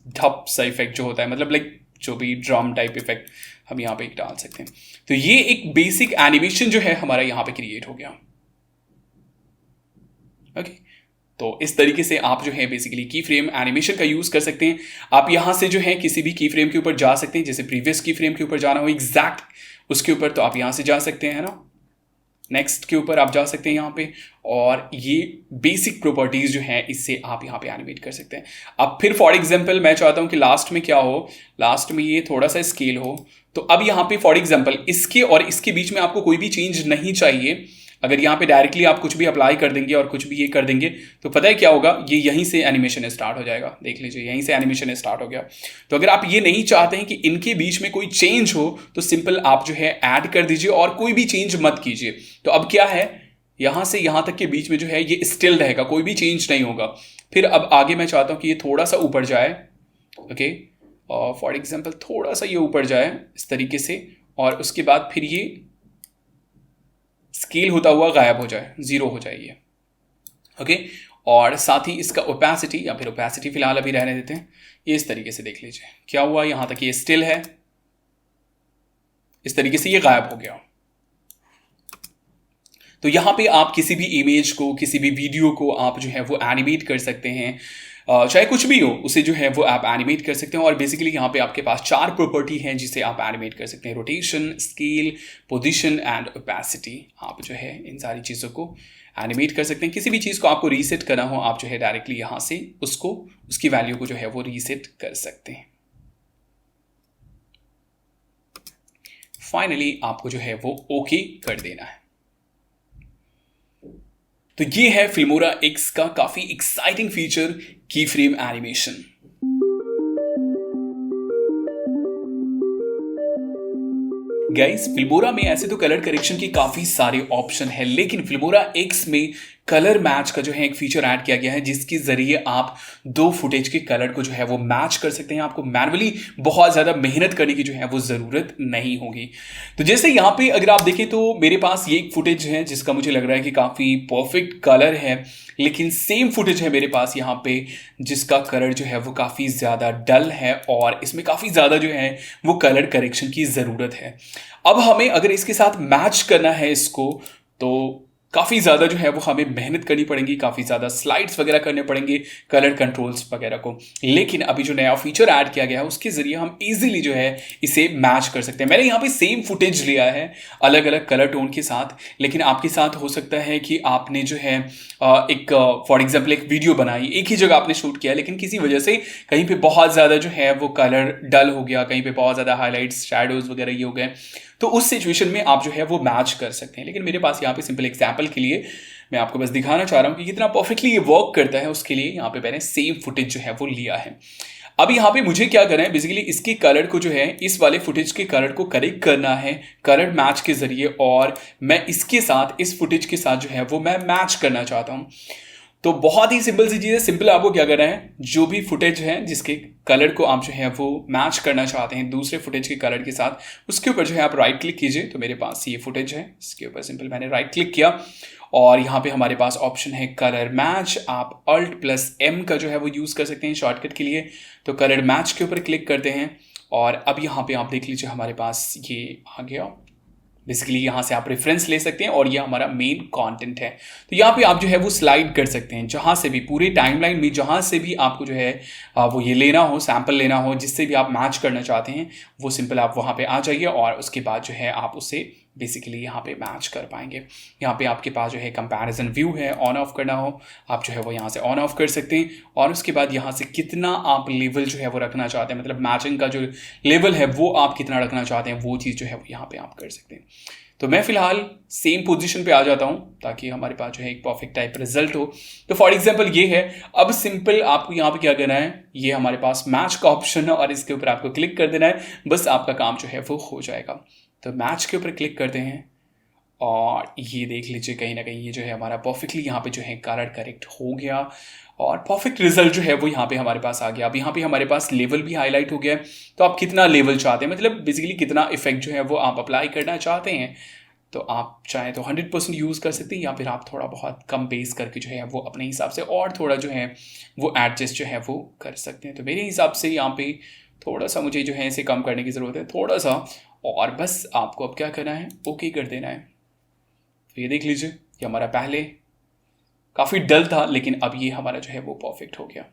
धप सा इफेक्ट जो होता है, मतलब लाइक जो भी ड्रम टाइप इफेक्ट हम यहाँ पे डाल सकते हैं। तो ये एक बेसिक एनिमेशन जो है हमारा यहाँ पे क्रिएट हो गया। ओके तो इस तरीके से आप जो है बेसिकली की फ्रेम एनिमेशन का यूज कर सकते हैं। आप यहाँ से जो है किसी भी की फ्रेम के ऊपर जा सकते हैं, जैसे प्रीवियस की फ्रेम के ऊपर जाना हो एग्जैक्ट उसके ऊपर, तो आप यहाँ से जा सकते हैं, है ना। नेक्स्ट के ऊपर आप जा सकते हैं यहाँ पे, और ये बेसिक प्रॉपर्टीज जो है इससे आप यहाँ पे एनिमेट कर सकते हैं। अब फिर फॉर एग्जांपल मैं चाहता हूँ कि लास्ट में क्या हो, लास्ट में ये थोड़ा सा स्केल हो। तो अब यहाँ पे फॉर एग्जांपल इसके और इसके बीच में आपको कोई भी चेंज नहीं चाहिए। अगर यहाँ पे डायरेक्टली आप कुछ भी अप्लाई कर देंगे और कुछ भी ये कर देंगे तो पता है क्या होगा, ये यहीं से एनिमेशन स्टार्ट हो जाएगा। देख लीजिए यहीं से एनिमेशन स्टार्ट हो गया। तो अगर आप ये नहीं चाहते हैं कि इनके बीच में कोई चेंज हो तो सिंपल आप जो है ऐड कर दीजिए और कोई भी चेंज मत कीजिए। तो अब क्या है, यहां से यहां तक के बीच में जो है ये स्टिल रहेगा, कोई भी चेंज नहीं होगा। फिर अब आगे मैं चाहता हूं कि ये थोड़ा सा ऊपर जाए। ओके और फॉर एग्जाम्पल थोड़ा सा ये ऊपर जाए इस तरीके से, और उसके बाद फिर ये स्केल होता हुआ गायब हो जाए, जीरो हो जाए ये। ओके और साथ ही इसका ओपेसिटी, या फिर ओपेसिटी फिलहाल अभी रहने देते हैं, ये इस तरीके से देख लीजिए क्या हुआ, यहां तक ये स्टिल है, इस तरीके से ये गायब हो गया। तो यहां पे आप किसी भी इमेज को, किसी भी वीडियो को आप जो है वो एनिमेट कर सकते हैं, चाहे कुछ भी हो उसे जो है वो आप एनिमेट कर सकते हैं। और बेसिकली यहाँ पे आपके पास 4 प्रॉपर्टी हैं जिसे आप एनिमेट कर सकते हैं, rotation, scale, position and opacity. आप जो है इन सारी चीज़ों को एनिमेट कर सकते हैं। किसी भी चीज़ को आपको रीसेट करना हो आप जो है डायरेक्टली यहाँ से उसको, उसकी वैल्यू को जो है वो रीसेट कर सकते हैं। फाइनली आपको जो है वो ओके कर देना है। तो ये है फिल्मोरा एक्स का काफी एक्साइटिंग फीचर, की फ्रेम एनिमेशन। गाइस फिल्मोरा में ऐसे तो कलर करेक्शन के काफी सारे ऑप्शन है, लेकिन फिल्मोरा एक्स में कलर मैच का जो है एक फीचर ऐड किया गया है, जिसके जरिए आप 2 फुटेज के कलर को जो है वो मैच कर सकते हैं। आपको मैनुअली बहुत ज्यादा मेहनत करने की जो है वो जरूरत नहीं होगी। तो जैसे यहाँ पे अगर आप देखें तो मेरे पास ये एक फुटेज है जिसका मुझे लग रहा है कि काफी परफेक्ट कलर है, लेकिन सेम फुटेज है मेरे पास यहाँ पे जिसका कलर जो है वो काफी ज्यादा डल है और इसमें काफी ज्यादा जो है वो कलर करेक्शन की जरूरत है। अब हमें अगर इसके साथ मैच करना है इसको, तो काफ़ी ज़्यादा जो है वो हमें मेहनत करनी पड़ेगी, काफ़ी ज़्यादा स्लाइड्स वगैरह करने पड़ेंगे, कलर कंट्रोल्स वगैरह को। लेकिन अभी जो नया फीचर ऐड किया गया है उसके ज़रिए हम इजीली जो है इसे मैच कर सकते हैं। मैंने यहाँ पे सेम फुटेज लिया है अलग अलग कलर टोन के साथ, लेकिन आपके साथ हो सकता है कि आपने जो है एक फॉर एग्जाम्पल एक वीडियो बनाई, एक ही जगह आपने शूट किया, लेकिन किसी वजह से कहीं पर बहुत ज़्यादा जो है वो कलर डल हो गया, कहीं पर बहुत ज़्यादा हाईलाइट्स, शैडोज वगैरह ये हो गए, तो उस सिचुएशन में आप जो है वो मैच कर सकते हैं। लेकिन मेरे पास यहाँ पे सिंपल एग्जांपल के लिए मैं आपको बस दिखाना चाह रहा हूँ कि कितना परफेक्टली ये वर्क करता है, उसके लिए यहाँ पे मैंने सेम फुटेज जो है वो लिया है। अब यहाँ पे मुझे क्या करना है, बेसिकली इसके कलर को जो है, इस वाले फुटेज के कलर को करेक्ट करना है कलर मैच के जरिए, और मैं इसके साथ, इस फुटेज के साथ जो है वो मैं मैच करना चाहता हूँ। तो बहुत ही सिंपल सी चीज़ है। सिंपल आपको क्या करना है, जो भी फुटेज है जिसके कलर को आप जो है वो मैच करना चाहते हैं दूसरे फुटेज के कलर के साथ, उसके ऊपर जो है आप राइट क्लिक कीजिए। तो मेरे पास ये फुटेज है, इसके ऊपर सिंपल मैंने राइट क्लिक किया और यहाँ पे हमारे पास ऑप्शन है कलर मैच। आप Alt+M का जो है वो यूज़ कर सकते हैं शॉर्टकट के लिए। तो कलर मैच के ऊपर क्लिक करते हैं और अब यहाँ पे आप देख लीजिए हमारे पास ये आ गया। बेसिकली यहाँ से आप रेफरेंस ले सकते हैं और ये हमारा मेन कंटेंट है। तो यहाँ पे आप जो है वो स्लाइड कर सकते हैं, जहाँ से भी पूरे टाइमलाइन में जहाँ से भी आपको जो है वो ये लेना हो, सैंपल लेना हो, जिससे भी आप मैच करना चाहते हैं, वो सिंपल आप वहाँ पे आ जाइए और उसके बाद जो है आप उसे बेसिकली यहाँ पे मैच कर पाएंगे। यहाँ पे आपके पास जो है कंपैरिजन व्यू है, ऑन ऑफ करना हो आप जो है वो यहाँ से ऑन ऑफ कर सकते हैं। और उसके बाद यहाँ से कितना आप लेवल जो है वो रखना चाहते हैं, मतलब मैचिंग का जो लेवल है वो आप कितना रखना चाहते हैं, वो चीज़ जो है वो यहाँ पे आप कर सकते हैं। तो मैं फिलहाल सेम पोजीशन पे आ जाता हूँ ताकि हमारे पास जो है एक परफेक्ट टाइप रिजल्ट हो। तो फॉर एग्जांपल ये है। अब सिंपल आपको यहाँ पे क्या करना है, ये हमारे पास मैच का ऑप्शन है और इसके ऊपर आपको क्लिक कर देना है, बस आपका काम जो है वो हो जाएगा। तो मैच के ऊपर क्लिक करते हैं और ये देख लीजिए कहीं ना कहीं ये जो है हमारा परफेक्टली यहाँ पे जो है कलर करेक्ट हो गया और परफेक्ट रिजल्ट जो है वो यहाँ पे हमारे पास आ गया। अब यहाँ पे हमारे पास लेवल भी हाईलाइट हो गया है। तो आप कितना लेवल चाहते हैं, मतलब बेसिकली कितना इफेक्ट जो है वो आप अप्लाई करना चाहते हैं, तो आप चाहें तो 100% यूज़ कर सकते हैं या फिर आप थोड़ा बहुत कम बेस करके जो है वो अपने हिसाब से और थोड़ा जो है वो एडजस्ट जो है वो कर सकते हैं। तो मेरे हिसाब से यहाँ पे थोड़ा सा मुझे जो है इसे कम करने की ज़रूरत है, थोड़ा सा, और बस आपको अब क्या करना है, ओके कर देना है। तो ये देख लीजिए ये हमारा पहले काफ़ी डल था, लेकिन अब ये हमारा जो है वो परफेक्ट हो गया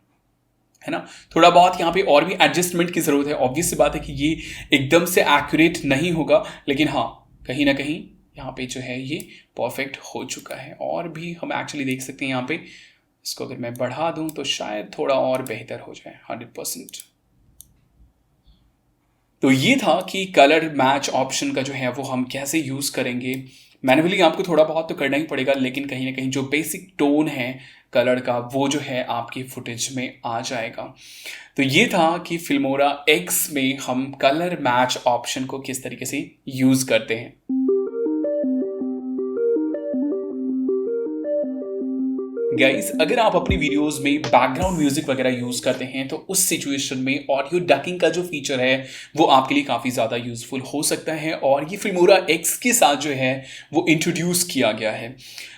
है ना। थोड़ा बहुत यहाँ पे और भी एडजस्टमेंट की ज़रूरत है। ऑब्वियस सी बात है कि ये एकदम से एक्यूरेट नहीं होगा, लेकिन हाँ कहीं ना कहीं यहाँ पे जो है ये परफेक्ट हो चुका है। और भी हम एक्चुअली देख सकते हैं यहाँ पे, इसको अगर मैं बढ़ा दूँ तो शायद थोड़ा और बेहतर हो जाए 100%। तो ये था कि कलर मैच ऑप्शन का जो है वो हम कैसे यूज़ करेंगे। मैनुअली आपको थोड़ा बहुत तो करना ही पड़ेगा, लेकिन कहीं ना कहीं जो बेसिक टोन है कलर का वो जो है आपकी फुटेज में आ जाएगा। तो ये था कि फिल्मोरा एक्स में हम कलर मैच ऑप्शन को किस तरीके से यूज़ करते हैं। गाइस, अगर आप अपनी वीडियोस में बैकग्राउंड म्यूजिक वगैरह यूज करते हैं तो उस सिचुएशन में ऑडियो डकिंग का जो फीचर है वो आपके लिए काफ़ी ज़्यादा यूजफुल हो सकता है और ये फिल्मोरा एक्स के साथ जो है वो इंट्रोड्यूस किया गया है।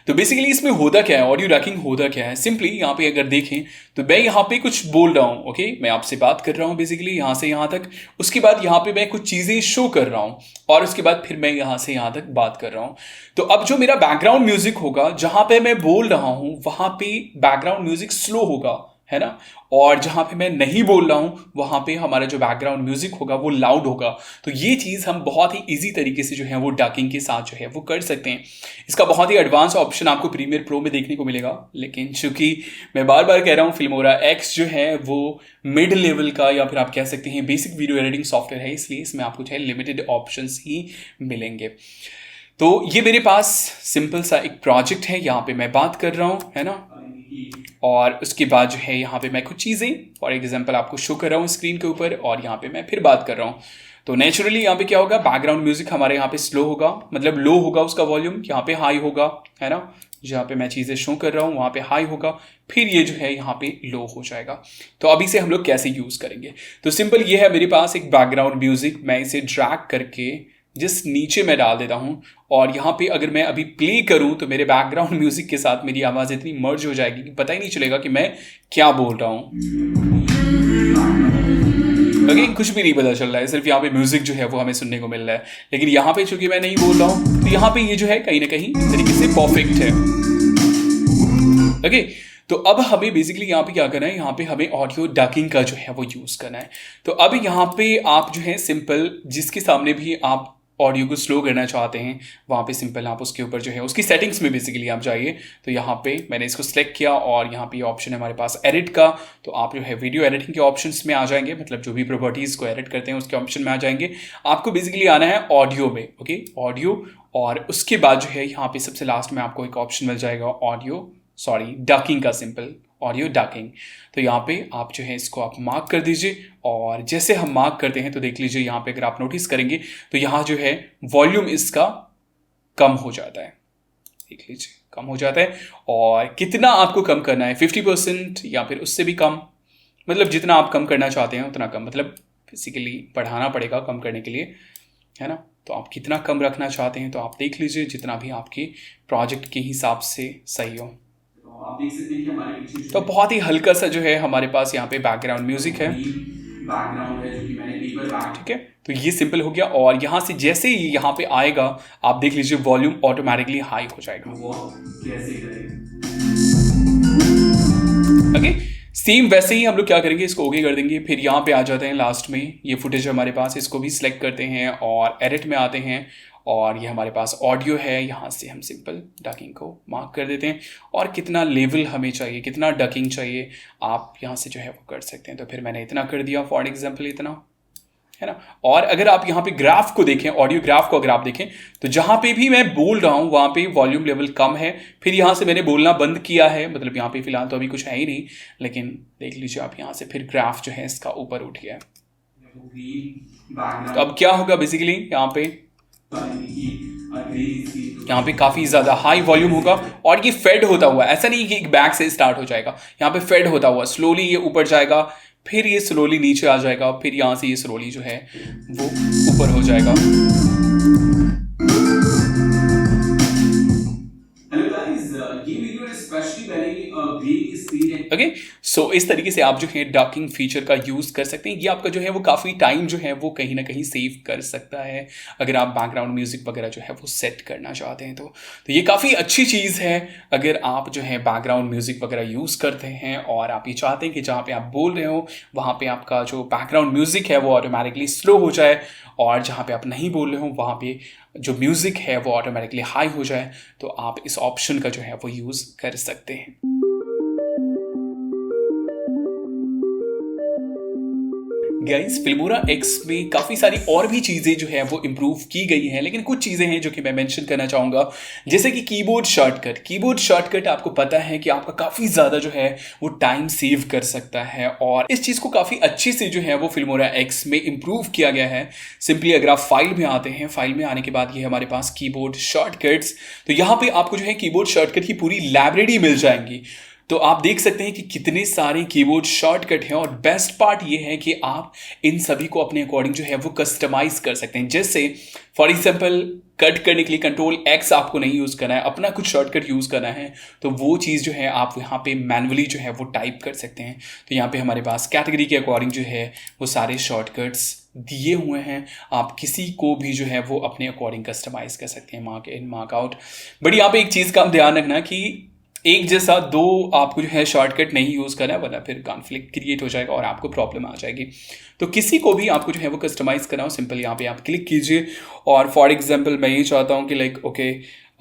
तो बेसिकली इसमें होता क्या है, ऑडियो डकिंग होता क्या है, सिंपली यहाँ पे अगर देखें तो मैं यहाँ पे कुछ बोल रहा हूँ, ओके, मैं आपसे बात कर रहा हूँ बेसिकली यहाँ से यहाँ तक, उसके बाद यहाँ पे मैं कुछ चीज़ें शो कर रहा हूँ और उसके बाद फिर मैं यहाँ से यहाँ तक बात कर रहा हूँ। तो अब जो मेरा बैकग्राउंड म्यूजिक होगा जहाँ पे मैं बोल रहा हूँ वहाँ पे बैकग्राउंड म्यूजिक स्लो होगा, है ना, और जहाँ पे मैं नहीं बोल रहा हूँ वहाँ पे हमारा जो बैकग्राउंड म्यूजिक होगा वो लाउड होगा। तो ये चीज़ हम बहुत ही इजी तरीके से जो है वो डकिंग के साथ जो है वो कर सकते हैं। इसका बहुत ही एडवांस ऑप्शन आपको प्रीमियर प्रो में देखने को मिलेगा, लेकिन चूंकि मैं बार बार कह रहा हूँ फिल्मोरा एक्स जो है वो मिड लेवल का या फिर आप कह सकते हैं बेसिक वीडियो एडिटिंग सॉफ्टवेयर है, इसलिए इसमें आपको जो है लिमिटेड ऑप्शन ही मिलेंगे। तो ये मेरे पास सिंपल सा एक प्रोजेक्ट है, यहाँ पे मैं बात कर रहा हूँ, है ना, और उसके बाद जो है यहाँ पे मैं कुछ चीज़ें फॉर एग्जांपल आपको शो कर रहा हूँ स्क्रीन के ऊपर और यहाँ पे मैं फिर बात कर रहा हूँ। तो नेचुरली यहाँ पे क्या होगा, बैकग्राउंड म्यूजिक हमारे यहाँ पे स्लो होगा, मतलब लो होगा उसका वॉल्यूम, यहाँ पे हाई होगा, है ना, जहाँ पे मैं चीज़ें शो कर रहा हूँ वहाँ पे हाई होगा, फिर ये जो है यहाँ पे लो हो जाएगा। तो अभी से हम लोग कैसे यूज़ करेंगे, तो सिंपल ये है, मेरे पास एक बैकग्राउंड म्यूजिक, मैं इसे ड्रैग करके जिस नीचे मैं डाल देता हूँ और यहाँ पे अगर मैं अभी प्ले करूँ तो मेरे बैकग्राउंड म्यूजिक के साथ मेरी आवाज़ इतनी मर्ज हो जाएगी कि पता ही नहीं चलेगा कि मैं क्या बोल रहा हूँ। ओके, कुछ भी नहीं पता चल रहा है, सिर्फ यहाँ पे म्यूजिक जो है वो हमें सुनने को मिल रहा है। लेकिन यहाँ पे चूंकि मैं नहीं बोल रहा हूँ तो यहाँ पे ये जो है कहीं ना कहीं तरीके से परफेक्ट है। ओके, तो अब हमें बेसिकली यहाँ पे क्या करना है, यहाँ पे हमें ऑडियो डकिंग का जो है वो यूज़ करना है। तो अब यहाँ पे आप जो है सिंपल जिसके सामने भी आप ऑडियो को स्लो करना चाहते हैं वहाँ पे सिंपल आप उसके ऊपर जो है उसकी सेटिंग्स में बेसिकली आप जाइए। तो यहाँ पे मैंने इसको सिलेक्ट किया और यहाँ पे ये ऑप्शन है हमारे पास एडिट का, तो आप जो है वीडियो एडिटिंग के ऑप्शंस में आ जाएंगे, मतलब जो भी प्रॉपर्टीज़ को एडिट करते हैं उसके ऑप्शन में आ जाएंगे। आपको बेसिकली आना है ऑडियो में, ओके, ऑडियो, और उसके बाद जो है यहाँ पे सबसे लास्ट में आपको एक ऑप्शन मिल जाएगा डकिंग का, सिंपल ऑडियो डकिंग। तो यहाँ पे आप जो है इसको आप मार्क कर दीजिए और जैसे हम मार्क करते हैं तो देख लीजिए यहाँ पे अगर आप नोटिस करेंगे तो यहाँ जो है वॉल्यूम इसका कम हो जाता है, देख लीजिए कम हो जाता है। और कितना आपको कम करना है, 50% या फिर उससे भी कम, मतलब जितना आप कम करना चाहते हैं उतना कम, मतलब बेसिकली बढ़ाना पड़ेगा कम करने के लिए, है ना। तो आप कितना कम रखना चाहते हैं तो आप देख लीजिए जितना भी आपके प्रोजेक्ट के हिसाब से सही हो। आप देख सकते हैं कि हमारे पीछे तो बहुत ही हल्का सा जो है हमारे पास यहाँ पे बैकग्राउंड म्यूजिक है बैकग्राउंड है जो कि मैंने पेपर बैक, ठीक है। तो ये सिंपल हो गया और यहाँ से जैसे ही यहाँ पे आएगा आप देख लीजिए वॉल्यूम ऑटोमेटिकली हाई हो जाएगा। वो कैसे करेंगे? ओके, सेम वैसे ही हम लोग क्या करेंगे, इसको ओके कर देंगे। फिर यहाँ पे आ जाते हैं लास्ट में, ये फुटेज हमारे पास, इसको भी सिलेक्ट करते हैं और एडिट में आते हैं और ये हमारे पास ऑडियो है। यहाँ से हम सिंपल डकिंग को मार्क कर देते हैं और कितना लेवल हमें चाहिए, कितना डकिंग चाहिए आप यहाँ से जो है वो कर सकते हैं। तो फिर मैंने इतना कर दिया फॉर एग्जाम्पल, इतना है ना। और अगर आप यहाँ पे ग्राफ को देखें, ऑडियो ग्राफ को अगर आप देखें तो जहाँ पे भी मैं बोल रहा हूँ वहाँ पे वॉल्यूम लेवल कम है। फिर यहाँ से मैंने बोलना बंद किया है, मतलब यहाँ पे फिलहाल तो अभी कुछ है ही नहीं, लेकिन देख लीजिए आप यहाँ से फिर ग्राफ जो है इसका ऊपर उठ गया है। तो अब क्या होगा बेसिकली यहाँ पे काफ़ी ज़्यादा हाई वॉल्यूम होगा और ये फेड होता हुआ, ऐसा नहीं कि एक बैक से स्टार्ट हो जाएगा, यहाँ पे फेड होता हुआ स्लोली ये ऊपर जाएगा, फिर ये स्लोली नीचे आ जाएगा, फिर यहाँ से ये स्लोली जो है वो ऊपर हो जाएगा। ओके, सो इस तरीके से आप जो है डकिंग फीचर का यूज़ कर सकते हैं। ये आपका जो है वो काफ़ी टाइम जो है वो कहीं ना कहीं सेव कर सकता है अगर आप बैकग्राउंड म्यूजिक वगैरह जो है वो सेट करना चाहते हैं। तो ये काफ़ी अच्छी चीज़ है अगर आप जो है बैकग्राउंड म्यूजिक वगैरह यूज़ करते हैं और आप ये चाहते हैं कि जहाँ पे आप बोल रहे हो वहाँ पे आपका जो बैकग्राउंड म्यूजिक है वो ऑटोमेटिकली स्लो हो जाए और जहाँ पे आप नहीं बोल रहे हो वहाँ पे जो म्यूज़िक है वो ऑटोमेटिकली हाई हो जाए, तो आप इस ऑप्शन का जो है वो यूज़ कर सकते हैं। गाइस, फिल्मोरा X में काफ़ी सारी और भी चीज़ें जो है वो इम्प्रूव की गई हैं, लेकिन कुछ चीज़ें हैं जो कि मैं मेंशन करना चाहूँगा, जैसे कि कीबोर्ड शॉर्टकट आपको पता है कि आपका काफ़ी ज़्यादा जो है वो टाइम सेव कर सकता है और इस चीज़ को काफ़ी अच्छे से जो है वो फिल्मोरा X में इम्प्रूव किया गया है। सिंपली अगर आप फाइल में आते हैं, फाइल में आने के बाद ये हमारे पास कीबोर्ड शॉर्टकट्स, तो यहाँ पर आपको जो है कीबोर्ड शॉर्टकट की पूरी लाइब्रेरी मिल जाएंगी। तो आप देख सकते हैं कि कितने सारे कीबोर्ड शॉर्टकट हैं और बेस्ट पार्ट ये है कि आप इन सभी को अपने अकॉर्डिंग जो है वो कस्टमाइज कर सकते हैं। जैसे फॉर एग्जांपल कट करने के लिए Ctrl+X आपको नहीं यूज़ करना है, अपना कुछ शॉर्टकट यूज़ करना है, तो वो चीज़ जो है आप यहाँ पे मैनुअली जो है वो टाइप कर सकते हैं। तो यहाँ पे हमारे पास कैटेगरी के अकॉर्डिंग जो है वो सारे शॉर्टकट्स दिए हुए हैं, आप किसी को भी जो है वो अपने अकॉर्डिंग कस्टमाइज कर सकते हैं, mark in mark out. But यहाँ पे एक चीज़ का ध्यान रखना कि एक जैसा दो आपको जो है शॉर्टकट नहीं यूज़ करना है, वरना फिर कॉन्फ्लिक्ट क्रिएट हो जाएगा और आपको प्रॉब्लम आ जाएगी। तो किसी को भी आपको जो है वो कस्टमाइज़ करना हो, सिंपल यहाँ पे आप क्लिक कीजिए और फॉर एग्जांपल मैं ये चाहता हूँ कि लाइक ओके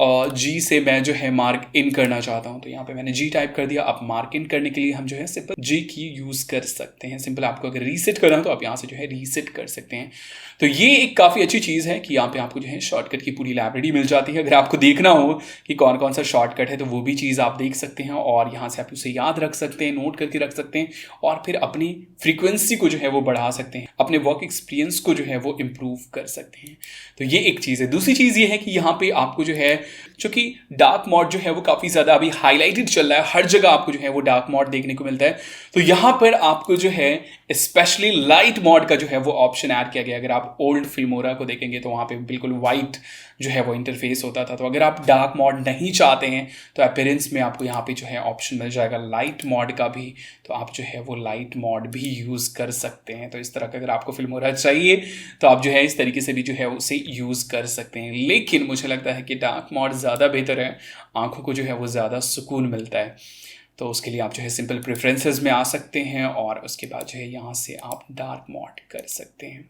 जी से मैं जो है मार्क इन करना चाहता हूँ, तो यहाँ पे मैंने जी टाइप कर दिया। अब मार्क इन करने के लिए हम जो है सिंपल जी की यूज़ कर सकते हैं। सिंपल आपको अगर रीसेट करना हो तो आप यहाँ से जो है रीसेट कर सकते हैं। तो ये एक काफ़ी अच्छी चीज़ है कि यहाँ पे आपको जो है शॉर्टकट की पूरी लाइब्रेरी मिल जाती है। अगर आपको देखना हो कि कौन कौन सा शॉर्टकट है तो वो भी चीज़ आप देख सकते हैं और यहाँ से आप उसे याद रख सकते हैं, नोट करके रख सकते हैं और फिर अपनी फ्रीक्वेंसी को जो है वो बढ़ा सकते हैं, अपने वर्क एक्सपीरियंस को जो है वो इम्प्रूव कर सकते हैं। तो ये एक चीज़ है। दूसरी चीज़ ये है कि यहाँ पे आपको जो है चूँकि डार्क मोड जो है वो काफ़ी ज़्यादा अभी हाईलाइटेड चल रहा है, हर जगह आपको जो है वो डार्क मोड देखने को मिलता है, तो यहाँ पर आपको जो है स्पेशली लाइट मोड का जो है वो ऑप्शन ऐड किया गया। अगर आप ओल्ड फिल्मोरा को देखेंगे तो वहाँ पे बिल्कुल वाइट जो है वो इंटरफेस होता था। तो अगर आप डार्क मोड नहीं चाहते हैं तो अपीयरेंस में आपको यहाँ पे जो है ऑप्शन मिल जाएगा लाइट मोड का भी, तो आप जो है वो लाइट मोड भी यूज़ कर सकते हैं। तो इस तरह का अगर आपको फिल्मोरा चाहिए तो आप जो है इस तरीके से भी जो है उसे यूज़ कर सकते हैं। लेकिन मुझे लगता है कि डार्क मोड ज़्यादा बेहतर है, आँखों को जो है वो ज़्यादा सुकून मिलता है। तो उसके लिए आप जो है सिंपल प्रेफरेंसेस में आ सकते हैं और उसके बाद जो है यहाँ से आप डार्क मोड कर सकते हैं,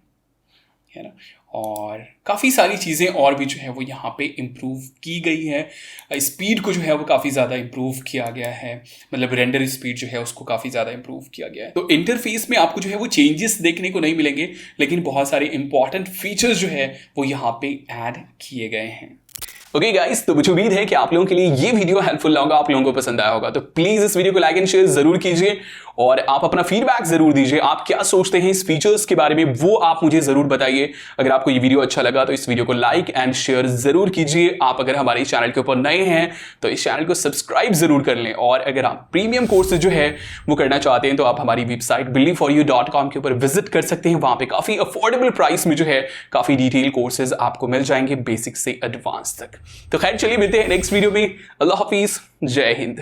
है ना। और काफ़ी सारी चीज़ें और भी जो है वो यहाँ पे इम्प्रूव की गई है। स्पीड को जो है वो काफ़ी ज़्यादा इम्प्रूव किया गया है, मतलब रेंडर स्पीड जो है उसको काफ़ी ज़्यादा इम्प्रूव किया गया है। तो इंटरफेस में आपको जो है वो चेंजेस देखने को नहीं मिलेंगे, लेकिन बहुत सारे इंपॉर्टेंट फीचर्स जो है वो यहाँ पे ऐड किए गए हैं। ओके गाइस, तो मुझे उम्मीद है कि आप लोगों के लिए ये वीडियो हेल्पफुल होगा, आप लोगों को पसंद आया होगा। तो प्लीज इस वीडियो को लाइक एंड शेयर जरूर कीजिए और आप अपना फीडबैक जरूर दीजिए। आप क्या सोचते हैं इस फीचर्स के बारे में वो आप मुझे जरूर बताइए। अगर आपको ये वीडियो अच्छा लगा तो इस वीडियो को लाइक एंड शेयर जरूर कीजिए। आप अगर हमारे चैनल के ऊपर नए हैं तो इस चैनल को सब्सक्राइब जरूर कर लें और अगर आप प्रीमियम कोर्सेज जो है वो करना चाहते हैं तो आप हमारी वेबसाइट believe4you.com के ऊपर विजिट कर सकते हैं। वहां पे काफी अफोर्डेबल प्राइस में जो है काफी डिटेल कोर्सेज आपको मिल जाएंगे, बेसिक से एडवांस तक। तो खैर चलिए मिलते हैं नेक्स्ट वीडियो में। अल्लाह हाफिज, जय हिंद।